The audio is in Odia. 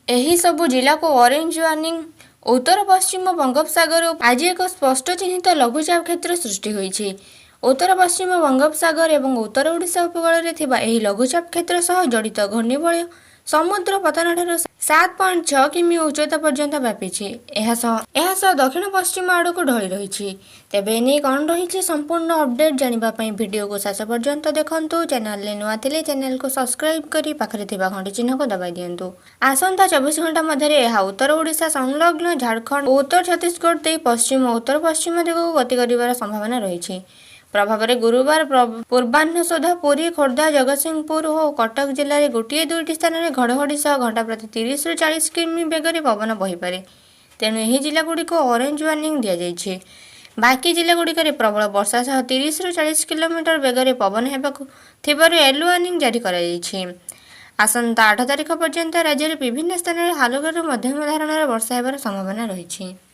ଏହି ସବୁ ଜିଲ୍ଲାକୁ ଅରେଞ୍ଜ ୱାର୍ଣ୍ଣିଂ। ଉତ୍ତର ପଶ୍ଚିମ ବଙ୍ଗୋପସାଗର ଆଜି ଏକ ସ୍ପଷ୍ଟ ଚିହ୍ନିତ ଲଘୁଚାପ କ୍ଷେତ୍ର ସୃଷ୍ଟି ହୋଇଛି। ଉତ୍ତର ପଶ୍ଚିମ ବଙ୍ଗୋପସାଗର ଏବଂ ଉତ୍ତର ଓଡ଼ିଶା ଉପକୂଳରେ ଥିବା ଏହି ଲଘୁଚାପ କ୍ଷେତ୍ର ସହ ଜଡ଼ିତ ଘୂର୍ଣ୍ଣିବଳୟ ସମୁଦ୍ର ପତନଠାରୁ 7.6 କିମି ଉଚ୍ଚତା ପର୍ଯ୍ୟନ୍ତ ବ୍ୟାପିଛି। ଏହା ସହ ଦକ୍ଷିଣ ପଶ୍ଚିମ ଆଡ଼କୁ ଢଳି ରହିଛି। ତେବେ ଏନେଇ କ'ଣ ରହିଛି ସମ୍ପୂର୍ଣ୍ଣ ଅପଡେଟ୍ ଜାଣିବା ପାଇଁ ଭିଡ଼ିଓକୁ ଶେଷ ପର୍ଯ୍ୟନ୍ତ ଦେଖନ୍ତୁ। ଚ୍ୟାନେଲରେ ନୂଆ ଥିଲେ ଚ୍ୟାନେଲକୁ ସବସ୍କ୍ରାଇବ୍ କରି ପାଖରେ ଥିବା ଘଣ୍ଟି ଚିହ୍ନକୁ ଦବାଇ ଦିଅନ୍ତୁ। ଆସନ୍ତା 24 ଘଣ୍ଟା ମଧ୍ୟରେ ଏହା ଉତ୍ତର ଓଡ଼ିଶା ସଂଲଗ୍ନ ଝାଡ଼ଖଣ୍ଡ ଓ ଉତ୍ତର ଛତିଶଗଡ଼ ଦେଇ ପଶ୍ଚିମ ଉତ୍ତର ପଶ୍ଚିମ ଦିଗକୁ ଗତି କରିବାର ସମ୍ଭାବନା ରହିଛି। ପ୍ରଭାବରେ ଗୁରୁବାର ପୂର୍ବାହ୍ନ ସୁଦ୍ଧା ପୁରୀ, ଖୋର୍ଦ୍ଧା, ଜଗତସିଂହପୁର ଓ କଟକ ଜିଲ୍ଲାରେ ଗୋଟିଏ ଦୁଇଟି ସ୍ଥାନରେ ଘଡ଼ଘଡ଼ି ସହ ଘଣ୍ଟା ପ୍ରତି 30ରୁ 40 କିମି ବେଗରେ ପବନ ବହିପାରେ। ତେଣୁ ଏହି ଜିଲ୍ଲାଗୁଡ଼ିକୁ ଅରେଞ୍ଜ ୱାର୍ଣ୍ଣିଂ ଦିଆଯାଇଛି। ବାକି ଜିଲ୍ଲାଗୁଡ଼ିକରେ ପ୍ରବଳ ବର୍ଷା ସହ 30ରୁ 40 କିଲୋମିଟର ବେଗରେ ପବନ ହେବାକୁ ଥିବାରୁ ୟେଲୋ ୱାର୍ଣ୍ଣିଂ ଜାରି କରାଯାଇଛି। ଆସନ୍ତା 8 ତାରିଖ ପର୍ଯ୍ୟନ୍ତ ରାଜ୍ୟର ବିଭିନ୍ନ ସ୍ଥାନରେ ହାଲକାରୁ ମଧ୍ୟମ ଧରଣର ବର୍ଷା ହେବାର ସମ୍ଭାବନା ରହିଛି।